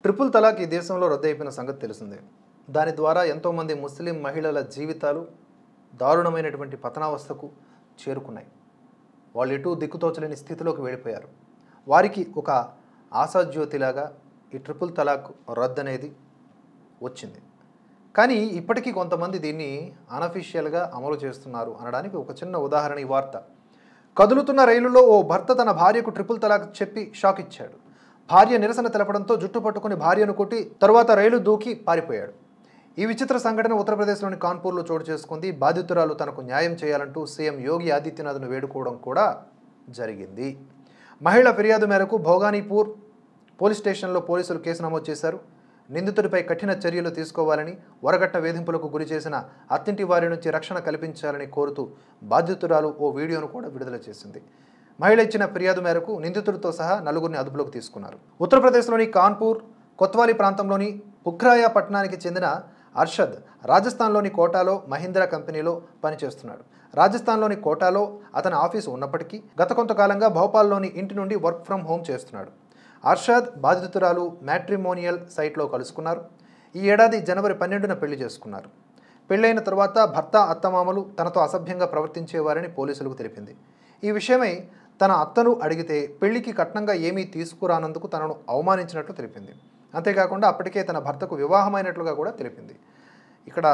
Triple తలాక్ ఈ దేశంలో రద్దయిపోయిన సంగతి తెలిసిందే. దాని ద్వారా ఎంతోమంది ముస్లిం మహిళల జీవితాలు దారుణమైనటువంటి పతనావస్థకు చేరుకున్నాయి. వాళ్ళు ఎటూ దిక్కుతోచలేని స్థితిలోకి వెళ్ళిపోయారు. వారికి ఒక ఆశాజ్యోతిలాగా ఈ ట్రిపుల్ తలాక్ రద్దు అనేది వచ్చింది. కానీ ఇప్పటికీ కొంతమంది దీన్ని అనఫిషియల్గా అమలు చేస్తున్నారు అనడానికి ఒక చిన్న ఉదాహరణ ఈ వార్త. కదులుతున్న రైలులో ఓ భర్త తన భార్యకు ట్రిపుల్ తలాక్ చెప్పి షాక్ ఇచ్చాడు. భార్య నిరసన తెలపడంతో జుట్టు పట్టుకుని భార్యను కొట్టి తరువాత రైలు దూకి పారిపోయాడు. ఈ విచిత్ర సంఘటన ఉత్తరప్రదేశ్లోని కాన్పూర్లో చోటు చేసుకుంది. బాధితురాలు తనకు న్యాయం చేయాలంటూ సీఎం యోగి ఆదిత్యనాథ్ను వేడుకోవడం కూడా జరిగింది. మహిళ ఫిర్యాదు మేరకు భోగానీపూర్ పోలీస్ స్టేషన్లో పోలీసులు కేసు నమోదు చేశారు. నిందితుడిపై కఠిన చర్యలు తీసుకోవాలని, వరగట్ట వేధింపులకు గురి చేసిన అత్తింటి వారి నుంచి రక్షణ కల్పించాలని కోరుతూ బాధితురాలు ఓ వీడియోను కూడా విడుదల చేసింది. మహిళ ఇచ్చిన ఫిర్యాదు మేరకు నిందితుడితో సహా నలుగురిని అదుపులోకి తీసుకున్నారు. ఉత్తరప్రదేశ్లోని కాన్పూర్, కొత్వాలి ప్రాంతంలోని పుఖ్రాయా పట్టణానికి చెందిన అర్షద్ రాజస్థాన్లోని కోటాలో మహీంద్రా కంపెనీలో పనిచేస్తున్నాడు. రాజస్థాన్లోని కోటాలో అతని ఆఫీసు ఉన్నప్పటికీ గత కొంతకాలంగా భోపాల్లోని ఇంటి నుండి వర్క్ ఫ్రం హోమ్ చేస్తున్నాడు. అర్షద్ బాధితురాలు మ్యాట్రిమోనియల్ సైట్లో కలుసుకున్నారు. ఈ ఏడాది జనవరి 12న పెళ్లి చేసుకున్నారు. పెళ్లైన తర్వాత భర్త, అత్తమామలు తనతో అసభ్యంగా ప్రవర్తించేవారని పోలీసులకు తెలిపింది. ఈ విషయమై తన అత్తను అడిగితే పెళ్లికి కట్నంగా ఏమీ తీసుకురానందుకు తనను అవమానించినట్లు తెలిపింది. అంతేకాకుండా అప్పటికే తన భర్తకు వివాహమైనట్లుగా కూడా తెలిపింది. ఇక్కడ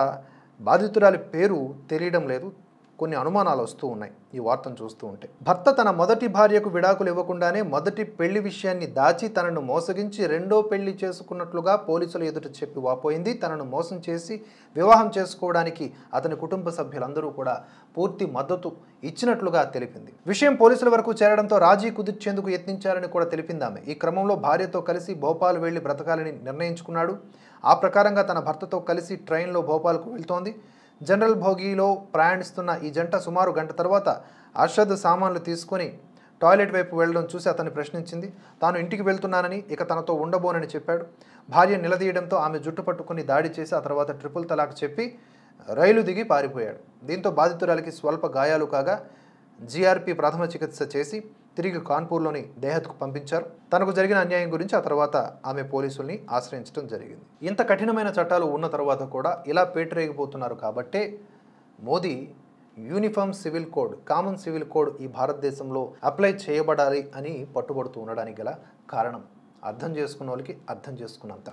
బాధితురాలి పేరు తెలియడం లేదు. కొన్ని అనుమానాలు వస్తూ ఉన్నాయి ఈ వార్తను చూస్తూ ఉంటే. భర్త తన మొదటి భార్యకు విడాకులు ఇవ్వకుండానే మొదటి పెళ్లి విషయాన్ని దాచి తనను మోసగించి రెండో పెళ్లి చేసుకున్నట్లుగా పోలీసులు ఎదుట చెప్పి వాపోయింది. తనను మోసం చేసి వివాహం చేసుకోవడానికి అతని కుటుంబ సభ్యులందరూ కూడా పూర్తి మద్దతు ఇచ్చినట్లుగా తెలిపింది. విషయం పోలీసుల వరకు చేరడంతో రాజీ కుదిర్చేందుకు యత్నించారని కూడా తెలిపింది ఆమె. ఈ క్రమంలో భార్యతో కలిసి భోపాల్ వెళ్లి బ్రతకాలని నిర్ణయించుకున్నాడు. ఆ ప్రకారంగా తన భర్తతో కలిసి ట్రైన్లో భోపాల్కు వెళ్తోంది. జనరల్ భోగిలో ప్రయాణిస్తున్న ఈ జంట సుమారు గంట తర్వాత అర్షద్ సామాన్లు తీసుకొని టాయిలెట్ వైపు వెళ్లడం చూసి అతన్ని ప్రశ్నించింది. తాను ఇంటికి వెళ్తున్నానని, ఇక తనతో ఉండబోనని చెప్పాడు. భార్య నిలదీయడంతో ఆమె జుట్టు పట్టుకుని దాడి చేసి ఆ తర్వాత ట్రిపుల్ తలాక్ చెప్పి రైలు దిగి పారిపోయాడు. దీంతో బాధితురాలికి స్వల్ప గాయాలు కాగా జీఆర్పీ ప్రథమ చికిత్స చేసి తిరిగి కాన్పూర్లోని దేహత్కు పంపించారు. తనకు జరిగిన అన్యాయం గురించి ఆ తర్వాత ఆమె పోలీసుల్ని ఆశ్రయించడం జరిగింది. ఇంత కఠినమైన చట్టాలు ఉన్న తర్వాత కూడా ఇలా పేటరేగిపోతున్నారు కాబట్టే Modi uniform civil code, common civil code ఈ భారతదేశంలో అప్లై చేయబడాలి అని పట్టుబడుతూ ఉండడానికి గల కారణం. అర్థం చేసుకున్న వాళ్ళకి అర్థం చేసుకున్నంత.